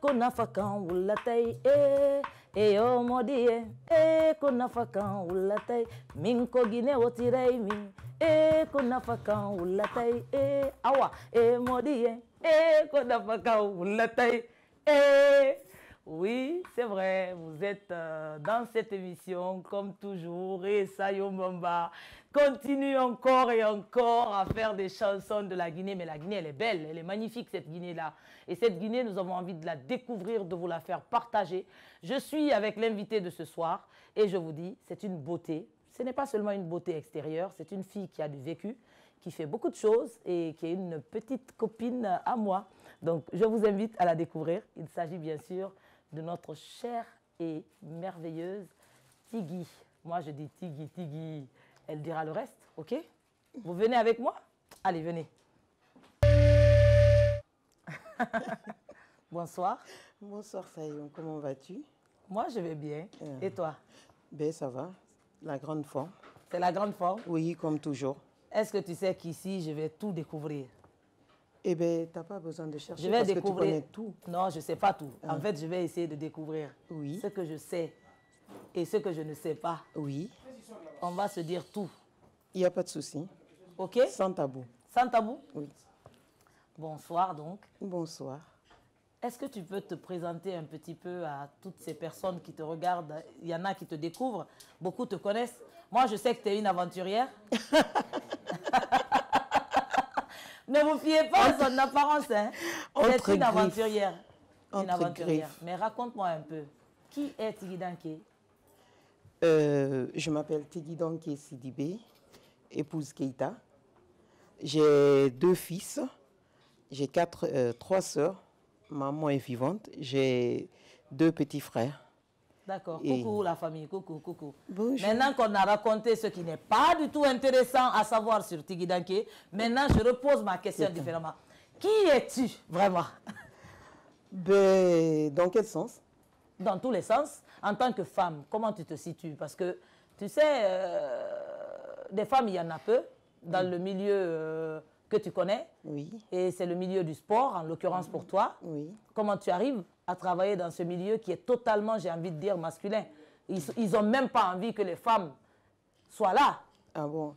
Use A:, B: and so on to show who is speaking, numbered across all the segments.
A: konafakan wulatay yo modi konafakan wulatay min ko gine wotiray min konafakan wulatay awa modi konafakan wulatay Oui, c'est vrai, vous êtes dans cette émission comme toujours et Sayo Mamba continue encore et encore à faire des chansons de la Guinée. Mais la Guinée, elle est belle, elle est magnifique cette Guinée-là. Et cette Guinée, nous avons envie de la découvrir, de vous la faire partager. Je suis avec l'invité de ce soir et je vous dis, c'est une beauté. Ce n'est pas seulement une beauté extérieure, c'est une fille qui a du vécu, qui fait beaucoup de choses et qui est une petite copine à moi. Donc, je vous invite à la découvrir. Il s'agit bien sûr de notre chère et merveilleuse Tigui. Moi, je dis Tigui, Tigui. Elle dira le reste, ok? Vous venez avec moi? Allez, venez. Bonsoir.
B: Bonsoir, Sayon. Comment vas-tu?
A: Moi, je vais bien. Et toi?
B: Ben, ça va. La grande forme.
A: C'est la grande forme?
B: Oui, comme toujours.
A: Est-ce que tu sais qu'ici, je vais tout découvrir?
B: Eh bien, tu n'as pas besoin de chercher
A: Je vais
B: parce
A: découvrir.
B: que tu connais tout.
A: Non, je ne sais pas tout. En fait, je vais essayer de découvrir ce que je sais et ce que je ne sais pas.
B: Oui.
A: On va se dire tout.
B: Il n'y a pas de souci.
A: OK?
B: Sans tabou.
A: Sans tabou?
B: Oui.
A: Bonsoir donc.
B: Bonsoir.
A: Est-ce que tu peux te présenter un petit peu à toutes ces personnes qui te regardent? Il y en a qui te découvrent, beaucoup te connaissent. Moi, je sais que tu es une aventurière. Ne vous fiez pas à son apparence. Hein. C'est une aventurière. Une aventurière. Mais raconte-moi un peu. Qui est Tigui Danké?
B: Je m'appelle Tigui Danké Sidibé, épouse Keita. J'ai 2 fils. J'ai 3 sœurs. Maman est vivante. J'ai 2 petits frères.
A: D'accord. Coucou la famille. Coucou, coucou.
B: Bonjour.
A: Maintenant qu'on a raconté ce qui n'est pas du tout intéressant à savoir sur Tigui Danké, maintenant je repose ma question différemment. Qui es-tu vraiment?
B: Ben, dans quel sens?
A: Dans tous les sens. En tant que femme, comment tu te situes? Parce que, tu sais, des femmes, il y en a peu dans le milieu que tu connais. Oui. Et c'est le milieu du sport, en l'occurrence pour toi. Oui. Comment tu arrives à travailler dans ce milieu qui est totalement, j'ai envie de dire, masculin? Ils n'ont même pas envie que les femmes soient là. Ah bon?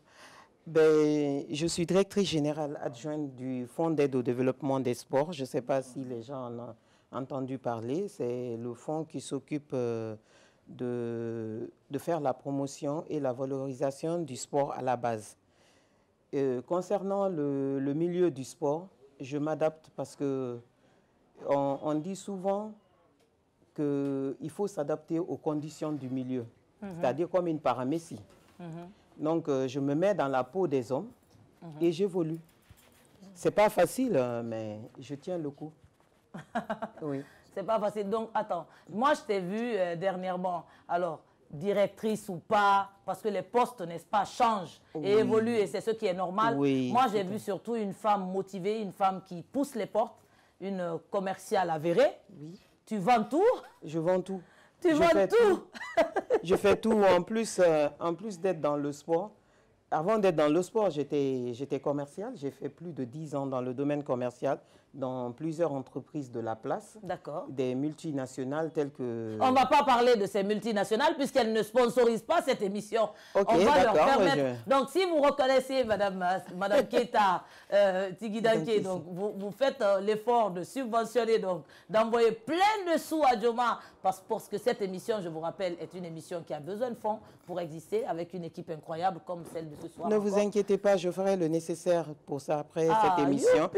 B: Ben, je suis directrice générale adjointe du Fonds d'aide au développement des sports. Je ne sais pas si les gens en ont entendu parler. C'est le fonds qui s'occupe de faire la promotion et la valorisation du sport à la base. Concernant le milieu du sport, je m'adapte parce que on dit souvent qu'il faut s'adapter aux conditions du milieu, c'est-à-dire comme une paramécie. Donc, je me mets dans la peau des hommes et j'évolue. C'est pas facile, mais je tiens le coup.
A: Oui. C'est pas facile. Donc, attends, moi, je t'ai vu dernièrement. Alors, directrice ou pas, parce que les postes, n'est-ce pas, changent et évoluent et c'est ce qui est normal. Oui, moi, j'ai vu surtout une femme motivée, une femme qui pousse les portes, une commerciale avérée. Oui. Tu vends tout?
B: Je vends tout.
A: Tu vends tout?
B: Je fais tout. En plus d'être dans le sport. Avant d'être dans le sport, j'étais commercial. J'ai fait plus de 10 ans dans le domaine commercial, dans plusieurs entreprises de la place. D'accord. Des multinationales telles que...
A: On ne va pas parler de ces multinationales puisqu'elles ne sponsorisent pas cette émission. Okay, on va leur permettre... Donc, si vous reconnaissez Madame Keita, Tigui Danké, donc vous faites l'effort de subventionner, donc d'envoyer plein de sous à Djoma, parce que cette émission, je vous rappelle, est une émission qui a besoin de fonds pour exister avec une équipe incroyable comme celle de ce soir.
B: Ne vous inquiétez pas, je ferai le nécessaire pour ça après cette émission.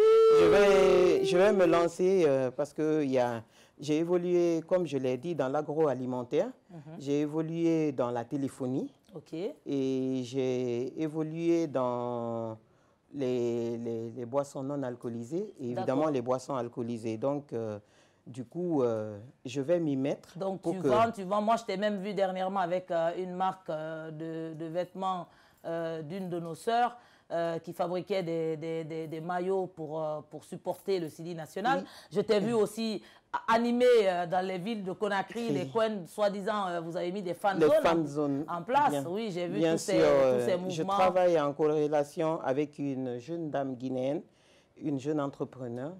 B: Je vais me lancer parce que j'ai évolué, comme je l'ai dit, dans l'agroalimentaire. J'ai évolué dans la téléphonie. Et j'ai évolué dans les boissons non alcoolisées et évidemment les boissons alcoolisées. Donc, du coup, je vais m'y mettre.
A: Donc, tu vends. Moi, je t'ai même vu dernièrement avec une marque de vêtements d'une de nos sœurs qui fabriquait des maillots pour supporter le Sidi national. Oui. Je t'ai vu aussi animer dans les villes de Conakry, les coins, soi-disant, vous avez mis des fan zones en place. Bien, oui, j'ai vu tous ces mouvements.
B: Je travaille en corrélation avec une jeune dame guinéenne, une jeune entrepreneur,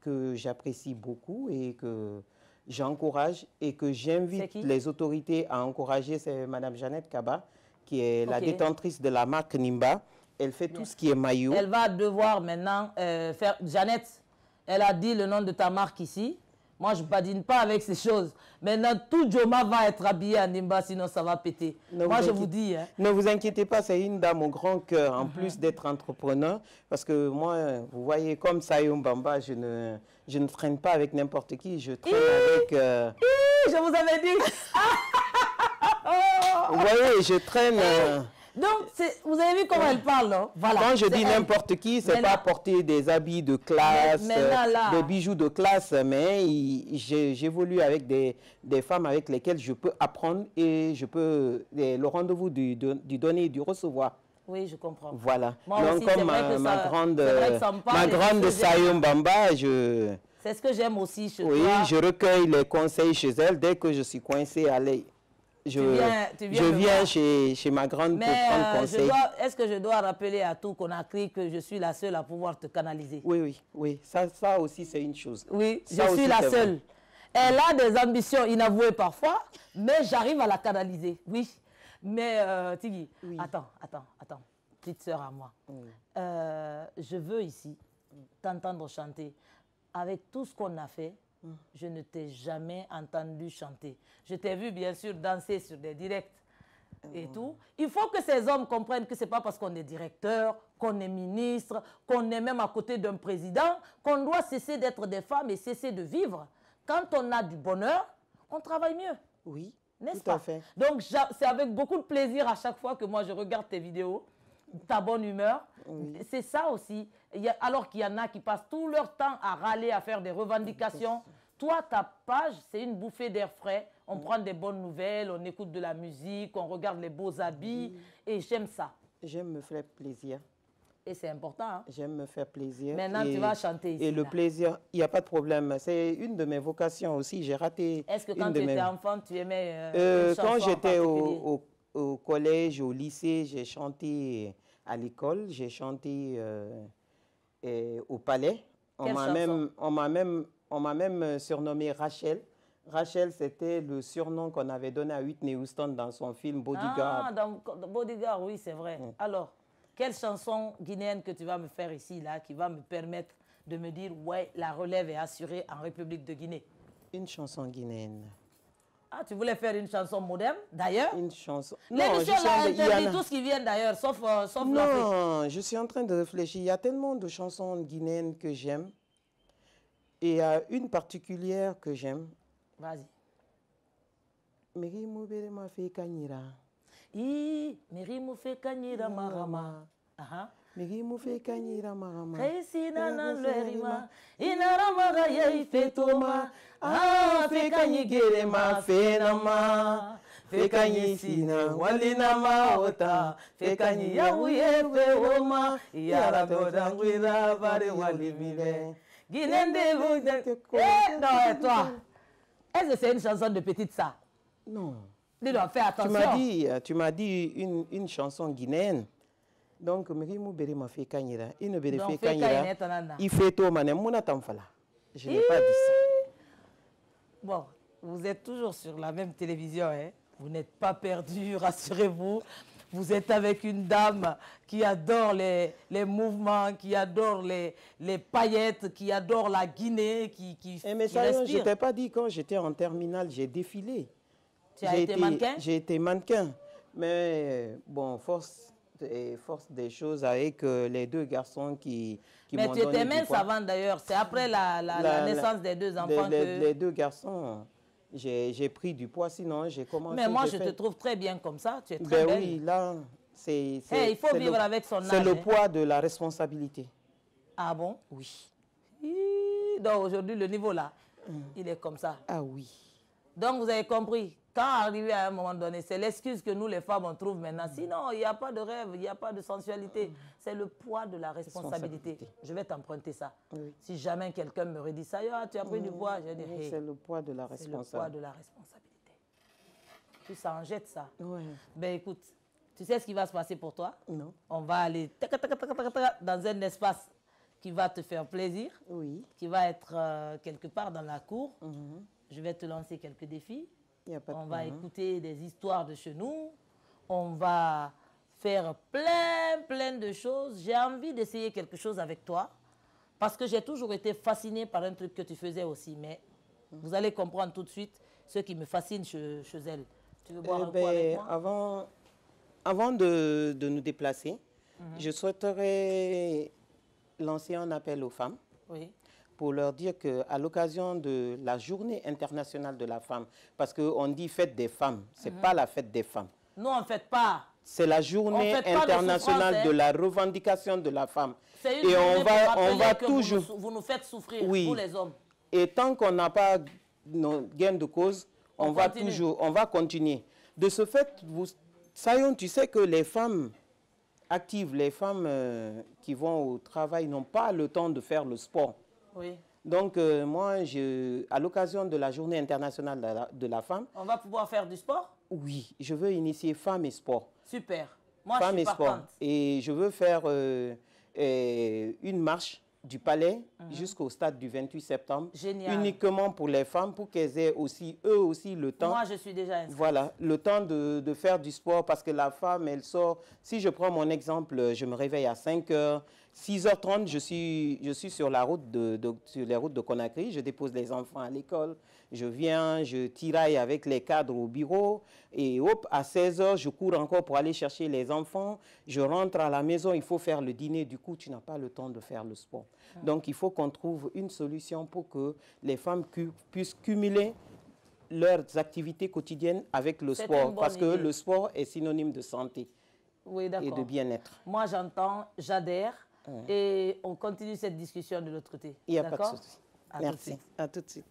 B: que j'apprécie beaucoup et que j'encourage et que j'invite les autorités à encourager, c'est Mme Jeannette Kaba, qui est la détentrice de la marque Nimba. Elle fait tout ce qui est maillot.
A: Elle va devoir maintenant faire... Jeannette, elle a dit le nom de ta marque ici. Moi, je ne badine pas avec ces choses. Maintenant, tout Joma va être habillé en Nimba, sinon ça va péter. Moi, je vous dis... Hein.
B: Ne vous inquiétez pas, c'est une dame au grand cœur, en plus d'être entrepreneur. Parce que moi, vous voyez, comme Sayom Bamba, je ne traîne pas avec n'importe qui. Je traîne avec...
A: je vous avais dit.
B: Vous voyez, je traîne...
A: Donc, vous avez vu comment elle parle, non? Voilà.
B: Quand je dis n'importe qui, c'est pas porter des habits de classe, des bijoux de classe, mais j'évolue avec des femmes avec lesquelles je peux apprendre et je peux le rendez-vous du donner et du recevoir.
A: Oui, je comprends.
B: Voilà.
A: Moi
B: donc,
A: aussi,
B: comme ma grande Sayom Bamba,
A: c'est ce que j'aime aussi chez toi.
B: Oui, je recueille les conseils chez elle dès que je suis coincé à l'aile. Je viens chez ma grande pour prendre conseil.
A: Est-ce que je dois rappeler à tout Conakry que je suis la seule à pouvoir te canaliser?
B: Oui. Ça aussi, c'est une chose.
A: Oui, je suis la seule. Elle a des ambitions inavouées parfois, mais j'arrive à la canaliser. Oui. Mais, Tigui, attends. Petite sœur à moi. Je veux ici t'entendre chanter. Avec tout ce qu'on a fait, je ne t'ai jamais entendu chanter. Je t'ai vu bien sûr danser sur des directs et tout. Il faut que ces hommes comprennent que ce n'est pas parce qu'on est directeur, qu'on est ministre, qu'on est même à côté d'un président, qu'on doit cesser d'être des femmes et cesser de vivre. Quand on a du bonheur, on travaille mieux.
B: Oui,
A: n'est-ce pas? Fait. Donc c'est avec beaucoup de plaisir à chaque fois que moi je regarde tes vidéos, ta bonne humeur. C'est ça aussi. Alors qu'il y en a qui passent tout leur temps à râler, à faire des revendications. Toi, ta page, c'est une bouffée d'air frais. On prend des bonnes nouvelles, on écoute de la musique, on regarde les beaux habits. Et j'aime ça.
B: J'aime me faire plaisir.
A: Et c'est important. Hein?
B: J'aime me faire plaisir.
A: Maintenant, tu vas chanter ici.
B: Et le plaisir, il n'y a pas de problème. C'est une de mes vocations aussi. J'ai raté.
A: Est-ce que quand tu étais enfant, tu aimais
B: quand j'étais au collège, au lycée, j'ai chanté à l'école, j'ai chanté au palais. On m'a même surnommé Rachel. Rachel, c'était le surnom qu'on avait donné à Whitney Houston dans son film Bodyguard.
A: Ah, dans Bodyguard, oui, c'est vrai. Alors, quelle chanson guinéenne que tu vas me faire ici, là, qui va me permettre de me dire, ouais, la relève est assurée en République de Guinée?
B: Une chanson guinéenne.
A: Ah, tu voulais faire une chanson moderne, d'ailleurs?
B: Une chanson...
A: L'émission là interdit tout ce qui vient d'ailleurs, sauf l'Afrique.
B: Non, je suis en train de réfléchir. Il y a tellement de chansons guinéennes que j'aime. Et il y a une particulière que j'aime.
A: Vas-y.
B: Meri moubere ma fe kanyira.
A: Meri mou fe kanyira marama.
B: Meri mou fe kanyira marama.
A: Kaisi nana lerima. Inarama ga yei fetoma. Fe kanyigere ma fe nama. Fe kanyisina walina ma ota. Fe kanyi yaouye fe woma. Yara dodangwira bare walimile. Guinende vous. Non, et toi? Est-ce que c'est une chanson de petite ça?
B: Non.
A: Tu dois faire attention.
B: Tu m'as dit une chanson guinéenne. Donc, Merimu Berima fait Kanyira. Il ne fait Kanyira. Il fait tout, manem, Mouna Tamfala. Je n'ai pas dit ça.
A: Bon, vous êtes toujours sur la même télévision, hein? Vous n'êtes pas perdu, rassurez-vous. Vous êtes avec une dame qui adore les mouvements, qui adore les paillettes, qui adore la Guinée,
B: mais ça, je ne t'ai pas dit, quand j'étais en terminale, j'ai défilé.
A: Tu as été mannequin?
B: J'ai été mannequin. Mais bon, force des choses avec les deux garçons qui m'ont donné.
A: Mais tu étais mince avant d'ailleurs. C'est après la naissance des deux enfants que...
B: Les deux garçons... J'ai pris du poids, sinon j'ai commencé...
A: Mais moi, je te trouve très bien comme ça, tu es très belle.
B: Oui, là, c'est...
A: il faut vivre avec son âge.
B: C'est le poids de la responsabilité.
A: Ah bon?
B: Oui.
A: Donc aujourd'hui, le niveau là, il est comme ça.
B: Ah oui.
A: Donc vous avez compris, quand arrivé à un moment donné, c'est l'excuse que nous les femmes on trouve maintenant. Sinon, il n'y a pas de rêve, il n'y a pas de sensualité. C'est le poids de la responsabilité. Je vais t'emprunter ça. Oui. Si jamais quelqu'un me redit ça, tu as pris du poids, je vais dire, hey,
B: c'est le poids de la responsabilité.
A: C'est le poids de la responsabilité. Tu s'en jettes ça.
B: Oui.
A: Ben écoute, tu sais ce qui va se passer pour toi?
B: Non.
A: On va aller dans un espace qui va te faire plaisir,
B: Oui.
A: qui va être quelque part dans la cour. Je vais te lancer quelques défis. On va écouter des histoires de chez nous. On va faire plein de choses. J'ai envie d'essayer quelque chose avec toi parce que j'ai toujours été fascinée par un truc que tu faisais aussi. Mais vous allez comprendre tout de suite ce qui me fascine chez elle. Tu veux boire un coup avec moi?
B: Avant de nous déplacer, je souhaiterais lancer un appel aux femmes.
A: Oui.
B: Pour leur dire qu'à l'occasion de la Journée internationale de la femme, parce qu'on dit fête des femmes, ce n'est pas la fête des femmes.
A: Non, on ne fête pas.
B: C'est la Journée internationale de la revendication de la femme.
A: Et on va
B: toujours...
A: Vous nous faites souffrir,
B: oui.
A: vous les hommes.
B: Et tant qu'on n'a pas nos gains de cause, on va continuer. De ce fait, Sayon, tu sais que les femmes actives, les femmes qui vont au travail n'ont pas le temps de faire le sport.
A: Oui.
B: Donc, moi, à l'occasion de la Journée internationale de la femme...
A: On va pouvoir faire du sport?
B: Oui, je veux initier femmes et sport.
A: Super. Moi,
B: femmes
A: je suis partante.
B: Et je veux faire une marche du Palais jusqu'au stade du 28 septembre.
A: Génial.
B: Uniquement pour les femmes, pour qu'elles aient aussi, eux aussi, le temps.
A: Moi, je suis déjà inscrite.
B: Voilà, le temps de faire du sport parce que la femme, elle sort. Si je prends mon exemple, je me réveille à 5 h. 6h30, je suis sur la route sur les routes de Conakry. Je dépose les enfants à l'école. Je viens, je tiraille avec les cadres au bureau. Et hop, à 16 h, je cours encore pour aller chercher les enfants. Je rentre à la maison, il faut faire le dîner. Du coup, tu n'as pas le temps de faire le sport. Donc, il faut qu'on trouve une solution pour que les femmes puissent cumuler leurs activités quotidiennes avec le sport. Parce que le sport est synonyme de santé et de bien-être.
A: Moi, j'entends, j'adhère. Et on continue cette discussion de l'autre côté.
B: Il n'y a pas de souci. Merci. À tout de suite.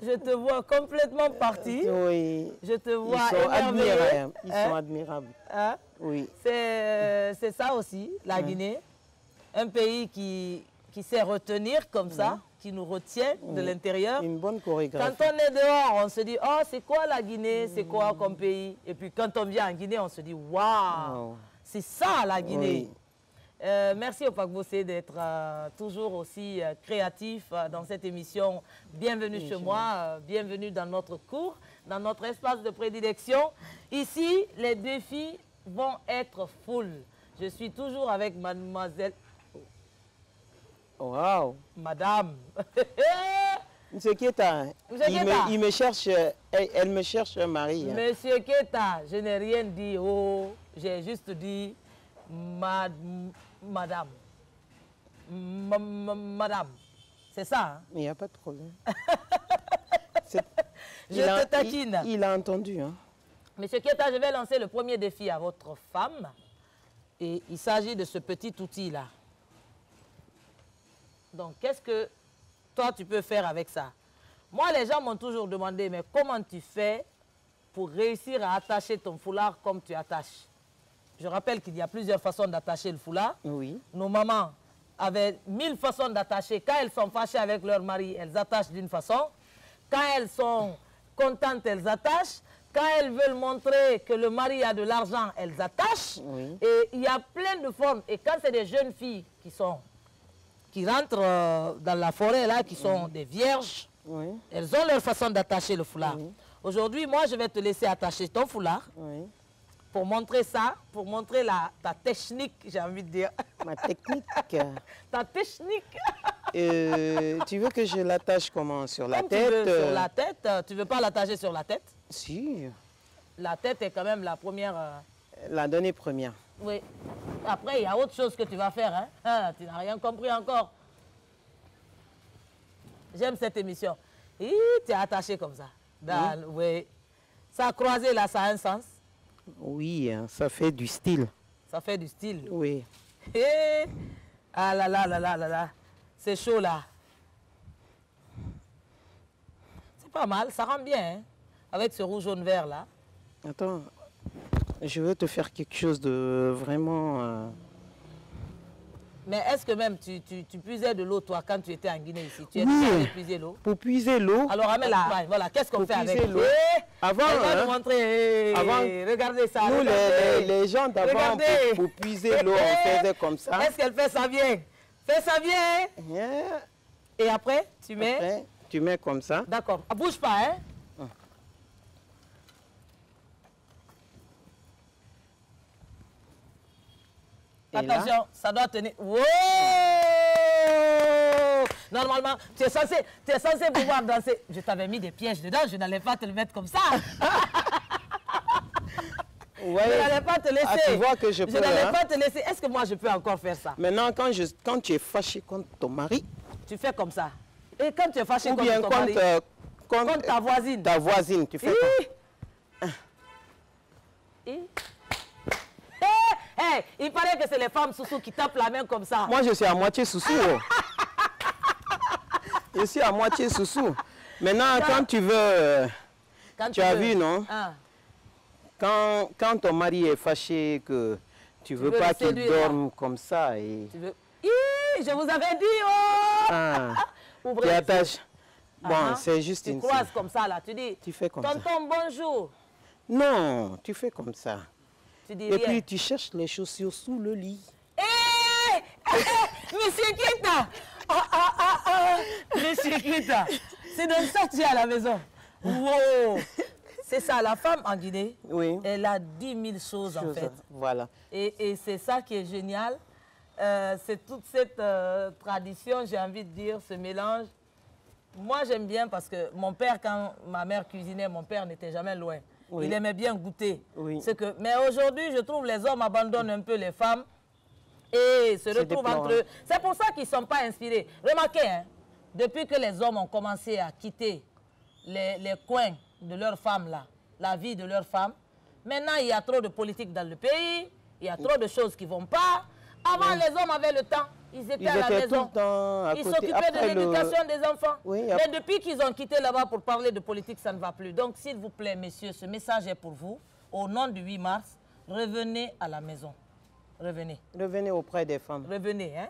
A: Je te vois complètement parti.
B: Oui.
A: Je te vois émerveillé.
B: Ils sont admirables.
A: Hein?
B: Oui.
A: C'est ça aussi, la Guinée. Un pays qui sait retenir comme ça, qui nous retient de l'intérieur.
B: Une bonne chorégraphie.
A: Quand on est dehors, on se dit, oh, c'est quoi la Guinée? C'est quoi comme pays? Et puis quand on vient en Guinée, on se dit, waouh, c'est ça la Guinée. Oui. Merci au Pagbosé d'être toujours aussi créatif dans cette émission. Bienvenue chez moi, bienvenue dans notre cours, dans notre espace de prédilection. Ici, les défis vont être full. Je suis toujours avec mademoiselle...
B: Wow.
A: Madame.
B: Monsieur Keta, il me cherche, elle me cherche un mari.
A: Monsieur Keta, je n'ai rien dit, oh, j'ai juste dit madame. Madame. C'est ça, hein?
B: Il n'y a pas de problème.
A: Je te taquine.
B: Il a entendu. Hein?
A: Monsieur Keta, je vais lancer le premier défi à votre femme. Et il s'agit de ce petit outil-là. Donc, qu'est-ce que toi, tu peux faire avec ça? Moi, les gens m'ont toujours demandé, mais comment tu fais pour réussir à attacher ton foulard comme tu attaches? Je rappelle qu'il y a plusieurs façons d'attacher le foulard.
B: Oui.
A: Nos mamans avaient 1000 façons d'attacher. Quand elles sont fâchées avec leur mari, elles attachent d'une façon. Quand elles sont contentes, elles attachent. Quand elles veulent montrer que le mari a de l'argent, elles attachent.
B: Oui.
A: Et il y a plein de formes. Et quand c'est des jeunes filles qui rentrent dans la forêt, là, qui sont des vierges, elles ont leur façon d'attacher le foulard. Aujourd'hui, moi, je vais te laisser attacher ton foulard. Pour montrer ça, pour montrer ta technique, j'ai envie de dire.
B: Ma technique?
A: Ta technique.
B: Tu veux que je l'attache comment? Sur la tête?
A: Tu veux, sur la tête. Tu veux pas l'attacher sur la tête?
B: Si.
A: La tête est quand même la première...
B: La donnée première.
A: Oui. Après, il y a autre chose que tu vas faire. Hein? Ah, tu n'as rien compris encore. J'aime cette émission. Et tu es attaché comme ça. Oui. Ça a croisé là, ça a un sens.
B: Oui, hein, ça fait du style.
A: Ça fait du style.
B: Oui.
A: Eh, ah là là là là là là. C'est chaud là. C'est pas mal, ça rend bien, hein, avec ce rouge jaune vert là.
B: Attends, je veux te faire quelque chose de vraiment...
A: Mais est-ce que même tu puisais de l'eau, toi, quand tu étais en Guinée ici? Tu es
B: Oui.
A: allé puiser l'eau?
B: Pour puiser l'eau...
A: Alors, amène-la. Voilà, qu'est-ce qu'on fait avec
B: l'eau. Avant,
A: elle va
B: hein,
A: nous montrer.
B: avant,
A: regardez ça.
B: nous,
A: regardez.
B: les gens d'avant, pour puiser l'eau, on faisait comme ça.
A: Est-ce qu'elle fait ça bien? Fais ça bien.
B: Yeah.
A: Et après, tu mets...
B: Après, tu mets comme ça.
A: D'accord. Ah, bouge pas, hein?
B: Et
A: Attention,
B: là,
A: ça doit tenir. Wow! Normalement, tu es censé pouvoir danser. Je t'avais mis des pièges dedans, je n'allais pas te le mettre comme ça.
B: ouais.
A: Je n'allais pas te laisser.
B: Ah, tu vois que je peux,
A: n'allais
B: hein?
A: pas te laisser. Est-ce que moi, je peux encore faire ça?
B: Maintenant, quand tu es fâché contre ton mari,
A: Tu fais comme ça. Et quand tu es fâché
B: ou
A: contre
B: bien
A: ton mari, contre ta voisine.
B: Ta voisine, tu fais comme...
A: Il paraît que c'est les femmes sous qui tapent la main comme ça.
B: Moi, je suis à moitié sous-sous. Oh. Je suis à moitié sous-sous. Maintenant, quand tu veux... tu as vu, non?
A: Ah.
B: Quand ton mari est fâché, que tu veux pas qu'il dorme comme ça. Et...
A: Tu veux... je vous avais dit, oh!
B: Ah.
A: Ouvrez
B: Tu attaches. Bon, c'est juste
A: tu
B: une...
A: croises comme ça, là. Tu dis,
B: tu fais comme ça.
A: tonton, bonjour.
B: Non, tu fais comme ça.
A: Tu dis
B: Et
A: rien.
B: puis, tu cherches les chaussures sous le lit.
A: Monsieur Kita! Monsieur Kita! C'est dans ça que tu es à la maison. Wow! C'est ça, la femme en Guinée,
B: Oui.
A: elle a 10 000 choses en fait.
B: Voilà.
A: Et c'est ça qui est génial. C'est toute cette tradition, j'ai envie de dire, ce mélange. Moi, j'aime bien parce que mon père, quand ma mère cuisinait, mon père n'était jamais loin.
B: Oui.
A: Il aimait bien goûter.
B: Oui.
A: Mais aujourd'hui, je trouve les hommes abandonnent un peu les femmes et se retrouvent entre eux. C'est pour ça qu'ils ne sont pas inspirés. Remarquez, hein, depuis que les hommes ont commencé à quitter les coins de leurs femmes, là, la vie de leurs femmes, maintenant, il y a trop de politique dans le pays, il y a trop de choses qui ne vont pas. Avant, les hommes avaient le temps. Ils étaient à la maison. Ils s'occupaient de l'éducation des enfants.
B: Oui,
A: mais depuis qu'ils ont quitté là-bas pour parler de politique, ça ne va plus. Donc, s'il vous plaît, messieurs, ce message est pour vous. Au nom du 8 mars, revenez à la maison. Revenez.
B: Revenez auprès des femmes.
A: Revenez, hein.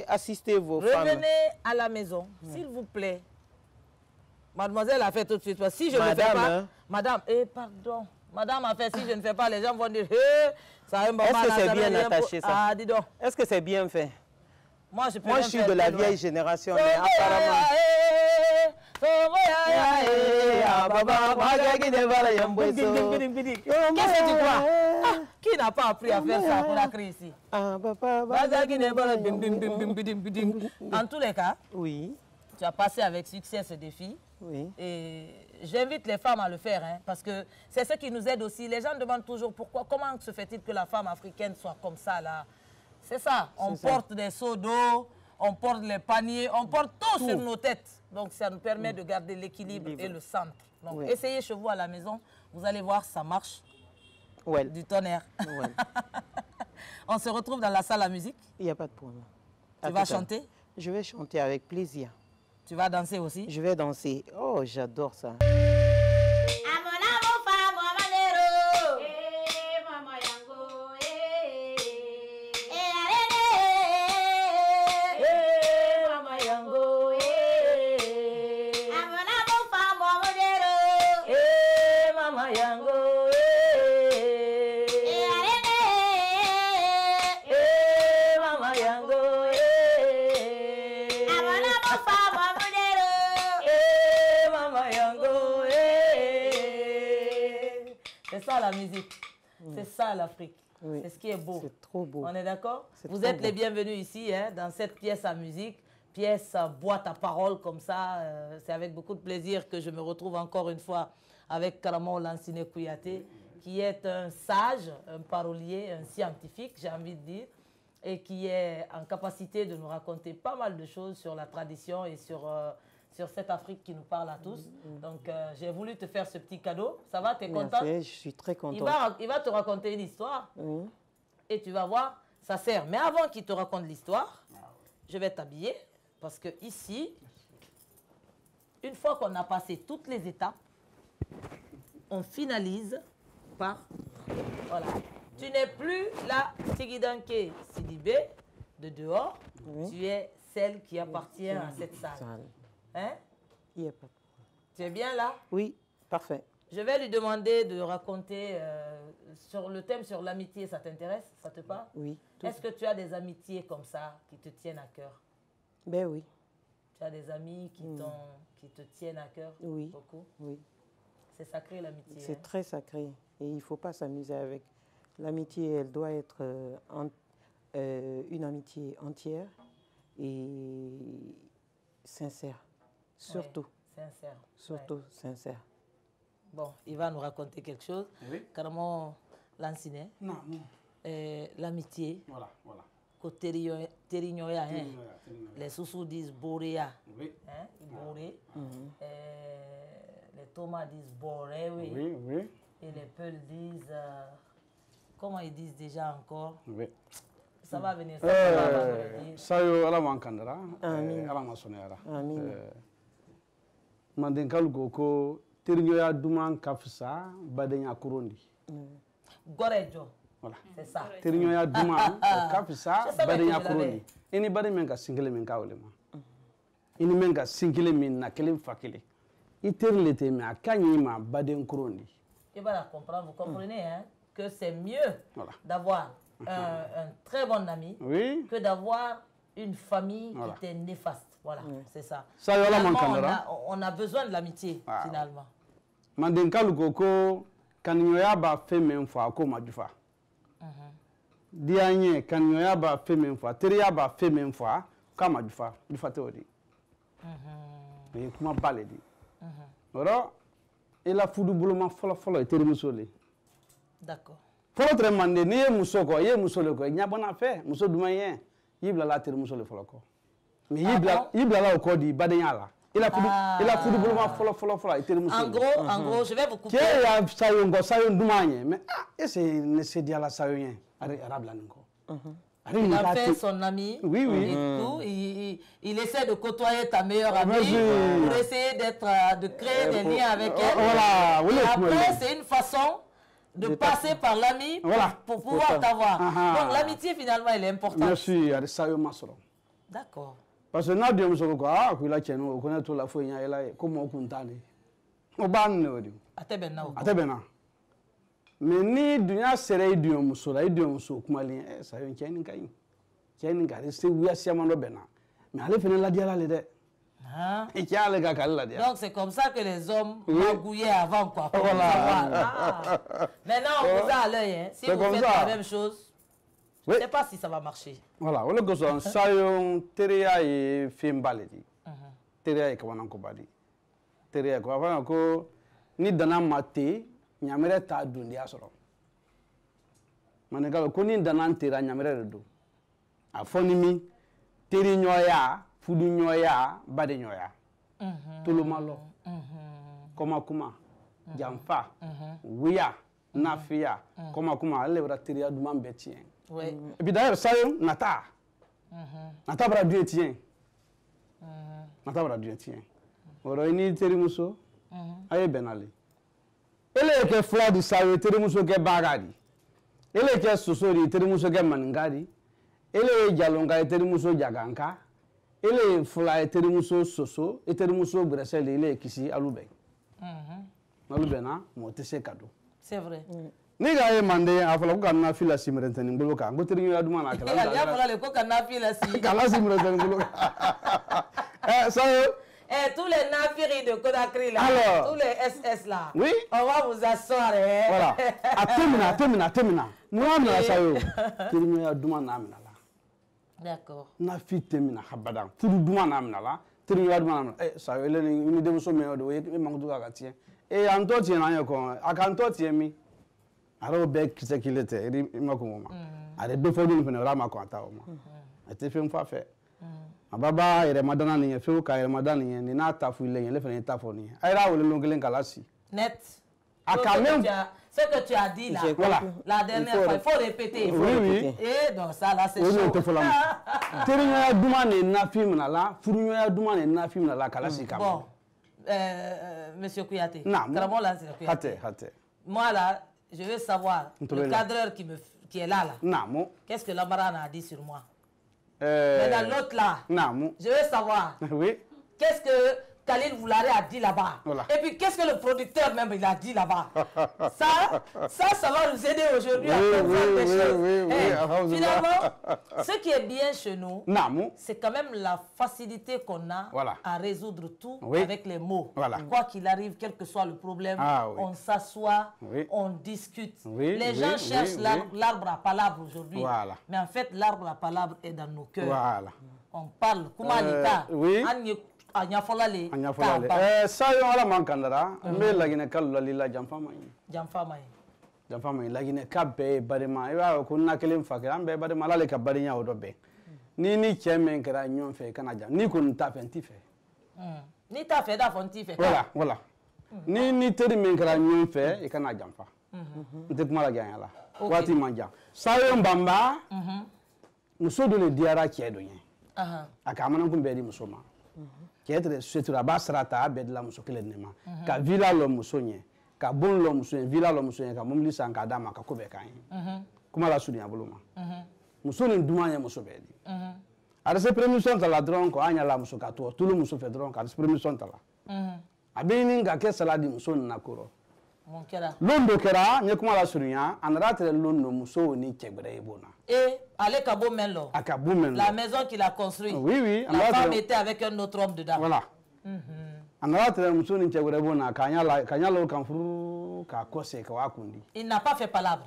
B: Assistez vos femmes.
A: Revenez à la maison, s'il vous plaît. Mademoiselle a fait tout de suite. Si je ne le fais pas,
B: hein?
A: madame, pardon. Madame a fait, si je ne fais pas, les gens vont dire, ça a un moment.
B: Est-ce que c'est bien attaché, ça?
A: Ah, dis donc.
B: Est-ce que c'est bien fait?
A: Moi, je
B: suis de la vieille génération, mais apparemment...
A: Qu'est-ce que tu crois? Qui n'a pas appris à faire ça pour la crise ici? En tous les cas,
B: oui.
A: Tu as passé avec succès ce défi.
B: Oui.
A: Et j'invite les femmes à le faire, hein, parce que c'est ce qui nous aide aussi. Les gens demandent toujours pourquoi, comment se fait-il que la femme africaine soit comme ça là? C'est ça, on porte des seaux d'eau, on porte les paniers, on porte tout sur nos têtes. Donc ça nous permet de garder l'équilibre et le centre. Donc essayez chez vous à la maison, vous allez voir, ça marche. Du tonnerre. On se retrouve dans la salle à musique.
B: Il n'y a pas de problème.
A: Tu vas chanter?
B: Je vais chanter avec plaisir.
A: Tu vas danser aussi?
B: Je vais danser. Oh, j'adore ça.
A: C'est ça la musique, c'est ça l'Afrique,
B: oui.
A: C'est ce qui est beau.
B: C'est trop beau.
A: On est d'accord? Vous êtes les bienvenus ici, hein, dans cette pièce à musique, pièce boîte à paroles comme ça. C'est avec beaucoup de plaisir que je me retrouve encore une fois avec Karamo Lansine Kouyaté, qui est un sage, un parolier, un scientifique, j'ai envie de dire, et qui est en capacité de nous raconter pas mal de choses sur la tradition et sur sur cette Afrique qui nous parle à tous. Donc, j'ai voulu te faire ce petit cadeau. Ça va, tu es contente?
B: Je suis très contente.
A: Il va te raconter une histoire et tu vas voir, ça sert. Mais avant qu'il te raconte l'histoire, je vais t'habiller parce que ici, une fois qu'on a passé toutes les étapes, on finalise par... Voilà. Tu n'es plus la Tigidanke Sidibé de dehors. Tu es celle qui appartient à cette salle. Hein?
B: Il n'y a pas de problème.
A: Tu es bien là?
B: Oui, parfait.
A: Je vais lui demander de raconter sur le thème sur l'amitié. Ça t'intéresse? Ça te parle?
B: Oui.
A: Est-ce que tu as des amitiés comme ça qui te tiennent à cœur?
B: Ben oui.
A: Tu as des amis qui te tiennent à cœur?
B: Oui.
A: Beaucoup?
B: Oui.
A: C'est sacré l'amitié.
B: C'est très sacré. Et il ne faut pas s'amuser avec. L'amitié, elle doit être une amitié entière et sincère. Surtout.
A: Ouais, sincère.
B: Surtout sincère.
A: Bon, il va nous raconter quelque chose.
C: Oui.
A: Carrément, l'ancienne.
C: Non, non.
A: L'amitié.
C: Voilà, voilà.
A: Côté Terignoya, hein. Les Soussous disent Boréa.
C: Oui.
A: Hein? Boré. Les Thomas disent Boré, oui.
C: Oui, oui.
A: Et les Peuls disent... comment ils disent déjà encore?
C: Oui.
A: Ça va venir. Ça va venir.
C: Sayo ala mankandara.
B: Amin.
C: Ala masonera.
B: Amin.
C: Mandenkalu ko teriñoya duman kafsa badenya kurondi.
A: Gorejo.
C: Voilà.
A: C'est ça.
C: Teriñoya duman kafsa badenya kurondi. Ini bade menga singile men kawlema. Ini menga singile min na kelen fakile. Iterlete me akanyi ma baden kurondi.
A: Et voilà, comprendre, vous comprenez hein, que c'est mieux d'avoir un très bon ami que d'avoir une famille qui t'est néfaste. Voilà, c'est ça. On a besoin de l'amitié, finalement.
C: Mandenkalu koko kanyoya ba femen fa ko majufa. Dianye kanyoya ba femen fa, teriya ba femen fa ka majufa, jufa teori. Et kuma baledi. Ora ila fudu buluma folo eteri musole.
A: D'accord.
C: Folo tre mande ni ye musoko, ye musole ko nya bona fe, muso dumayen, yibla la teri musole folo ko. Mais yibla la ko di badenya la. Il a foudou bouloma folo eteri musole.
A: En gros, je vais vous couper.
C: Ke ya sayon dumanye, mais c'est c'est dia la sayon arabe la nko.
A: Il a fait son ami.
C: Oui.
A: Et tout. Il essaie de côtoyer ta meilleure amie pour essayer de créer des liens avec elle.
C: Voilà.
A: Et après, c'est une façon de passer par l'ami pour pouvoir t'avoir. Donc l'amitié, finalement, elle est importante.
C: Merci.
A: D'accord.
C: Parce que n'a Dieu me soko il a tenu on connaît tout la fois il a comme on kuntane. O ban ne odi. Atebena. Mais ni dunya sere idiom musola idiom muso kuma lien ça yon tieni kai. Tieni ngari se wi asiama no bena. Mais allez finir la dia la le de. Et qui a le gars la dia.
A: Donc c'est comme ça que les hommes magouillaient avant quoi. Voilà. Maintenant on vous a à l'œil hein. Si vous faites la même chose, je ne sais pas si ça va marcher.
C: Voilà, on le gosse sayon teria et fembaledi. Teria et kawana ko badi. Teria ko avant ko ni dana mate nyamere ta dundi asoro. Manega ko ni dana ntera nyamere do. Afonimi teri nyoya, fudu nyoya, bade nyoya. Tulumalo. Kuma jamfa. Wiya, nafia. Kuma lewra teria du man betien.
A: Oui.
C: Et puis d'ailleurs, ça y est, Nata. Nata bra Dieu tient. Nata bra Dieu tient. Oro ini terimuso. Aye benali. Ele ke fla di sayo terimuso ke bagadi. Ele ke sosori terimuso ke maningadi. Ele jalonga terimuso jaganka. Ele fla terimuso soso, terimuso bresel ele kisi alube. Alubena mo tese kado.
A: C'est vrai.
C: Ni ga ye mande afala ko kanna fila simrentani ngolo ka ngotiri nyu aduma na kala
A: ya fala le ko kanna fila si
C: kala simrentani ngolo ça
A: tous les navires de Conakry là, tous les SS là.
C: Oui.
A: On va vous asseoir
C: Voilà. Atemina. Moi na ça yo. Tiri nyu aduma na amina la.
A: D'accord.
C: Na fitemina habada. Fudu duma na amina la. Tiri nyu aduma na. Ça yo le ni de so me do e mangu ka tien. E anto tien na yo ko. Akanto tien mi. Alors be kise kilete ri makoma. Are be fodun fene ra makon ta o ma. Ate fe mfa fe. Ababa Ramadan ni fe ka Ramadan ni na tafu ile yen le fe ni tafu ni. Ayra wo le longelen kala si.
A: Net.
C: Ce
A: que tu as dit là,
C: voilà.
A: La dernière fois, il faut répéter.
C: Oui.
A: Et donc ça là c'est chaud.
C: Terinya duma ne na film na la, furunya duma ne na film na la kala si kam.
A: Bon. Monsieur Kouyaté.
C: Carrément
A: là c'est Kouyaté. Moi là, je veux savoir le cadreur qui est là. Qu'est-ce que l'Amarana a dit sur moi? Mais dans l'autre là, je veux savoir.
C: Oui.
A: Qu'est-ce que Khalil Boulare a dit là-bas. Voilà. Et puis, qu'est-ce que le producteur même il a dit là-bas. ça va nous aider aujourd'hui à comprendre des choses. Finalement, ce qui est bien chez nous, c'est quand même la facilité qu'on a à résoudre tout avec les mots. Quoi qu'il arrive, quel que soit le problème, on s'assoit, on discute. Les gens cherchent l'arbre à palabre aujourd'hui. Mais en fait, l'arbre à palabre est dans nos cœurs. On parle. Anyafalale.
C: Sayo ala mankandara me lagine kallu lila jamfama lagine kabbe barima iwa ko nakelen fakira ambe barima lale ka barinya odobe ni chemen kra nyon fe kana jam ni ko nta fe nti fe
A: ni ta fe da fonti fe
C: voilà ni teri men kra nyon fe e kana jamfa nte kuma la ganya la wati manja sayo mbamba muso do le diara chedo yen akamana ko be di muso ma Ketre sutura basrata abedla muso kelenema ka villa lo muso nye ka bon lo muso nye villa lo muso nye ka mumli sanka dama ka kobe kan kuma la sudi abuluma muso ni dumanya muso bedi ada se permission ta la dron ko anya la muso ka to tulu muso fe dron ka se permission ta la abini nga ke saladi muso na koro
A: mon kera
C: londo kera nye kuma la sunya anara tere londo muso ni kegbere ebona
A: allez Kabo Menlo. La maison qu'il a construite.
C: Oui.
A: La femme était avec un autre homme dedans.
C: Voilà.
A: Il n'a pas fait palabre.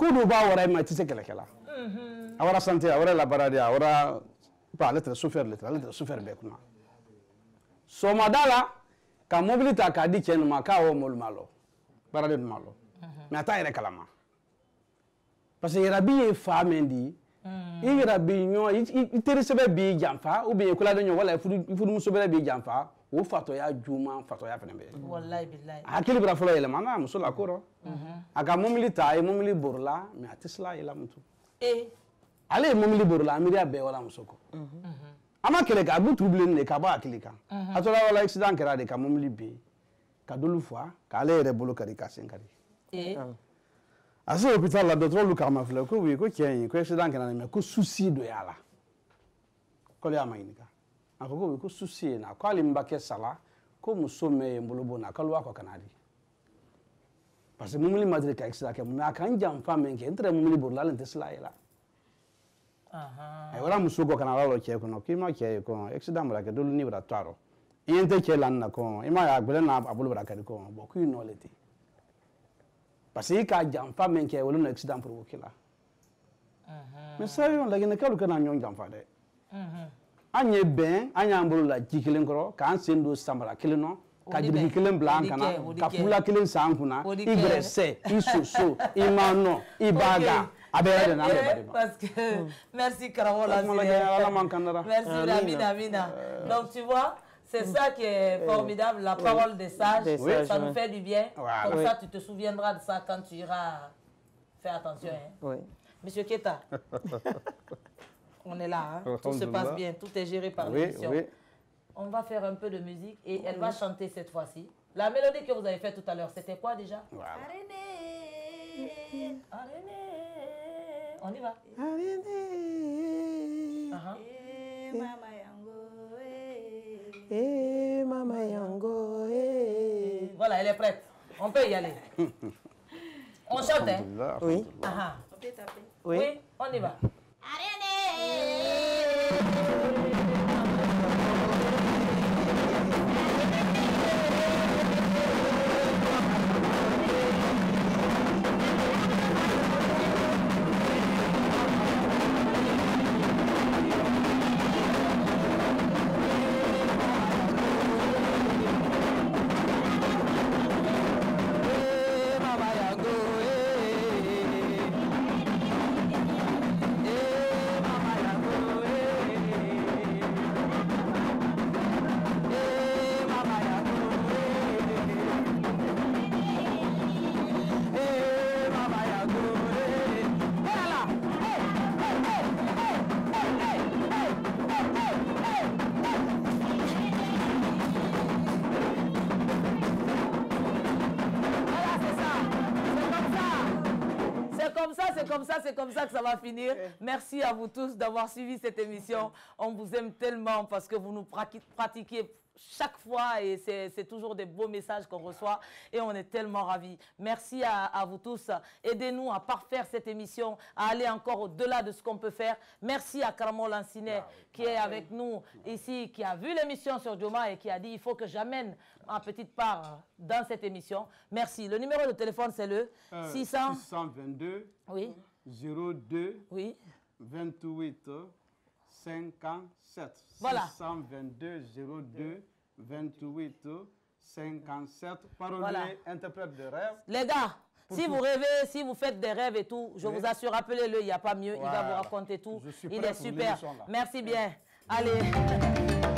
C: Parce que Rabbi est femme dit il Rabbi nyo il terisebe bi jamfa ou bien kula donyo wala ifu musobere bi jamfa o fato ya juma fato ya fenembe
A: wallahi billahi
C: akili bra folo ele mana musula koro aga momili ta momili borla mi atisla ila mutu ale momili borla amiri abe wala musoko ama kele ka bu trouble ne ka ba akili kan atola wala accident kera de ka momili bi ka dolu fois ka ale re bolo kari ka senkari Asi hôpital la docteur Luka mafle ko wi ko kien ko accident kana me ko souci do yala. Ko le amayinika. Akoko wi ko souci na ko ali mbake sala ko musome mbolobo na kalwa ko kanadi. Parce que mumuli madre ka accident ke me aka njam femme nke entre mumuli borla lente sala yala. Ai wala musugo kana lalo che ko no kima che ko accident mura ke dolu ni bra twaro. Yente che lanna ko ima ya gbele na abulu bra ka ko bo ku no leti. Parce que quand jamfa men ke wala no accident provoqué là. Mais ça yon la gene kalu kana nyon jamfa de. Anye ben anya mbulu la jikilen koro ka ansendo sambala kileno ka jiri kilen blanc kana ka fula kilen sankuna igresse isoso imano ibaga abere na be
A: parce que merci Karamola. Merci Amina. Donc tu vois c'est ça qui est formidable, la parole des sages, ça nous fait du bien. Comme ça, tu te souviendras de ça quand tu iras faire attention. Monsieur Keta, on est là, tout se passe bien, tout est géré par l'émission. On va faire un peu de musique et elle va chanter cette fois-ci. La mélodie que vous avez faite tout à l'heure, c'était quoi déjà? Aréné. On y va.
B: Mama yango,
A: Voilà, elle est prête. On peut y aller. On chante, hein?
B: Oui.
A: On peut taper. Oui, on y va. c'est comme ça que ça va finir. Merci à vous tous d'avoir suivi cette émission. On vous aime tellement parce que vous nous pratiquez chaque fois et c'est toujours des beaux messages qu'on reçoit et on est tellement ravis. Merci à vous tous. Aidez-nous à parfaire cette émission, à aller encore au-delà de ce qu'on peut faire. Merci à Karamo Lancinet qui est avec nous ici, qui a vu l'émission sur Joma et qui a dit il faut que j'amène ma petite part dans cette émission. Merci. Le numéro de téléphone c'est le
C: 622
A: oui.
C: 02
A: oui.
C: 28 57.
A: Voilà.
C: 622 02 28 57. Parolier,
A: Voilà.
C: interprète de rêve.
A: Les gars, si vous rêvez, si vous faites des rêves et tout, je vous assure, appelez-le, il n'y a pas mieux. Il va vous raconter tout.
C: Je suis
A: Il
C: prêt
A: est
C: pour
A: super.
C: l'émission, là.
A: Merci bien. Allez.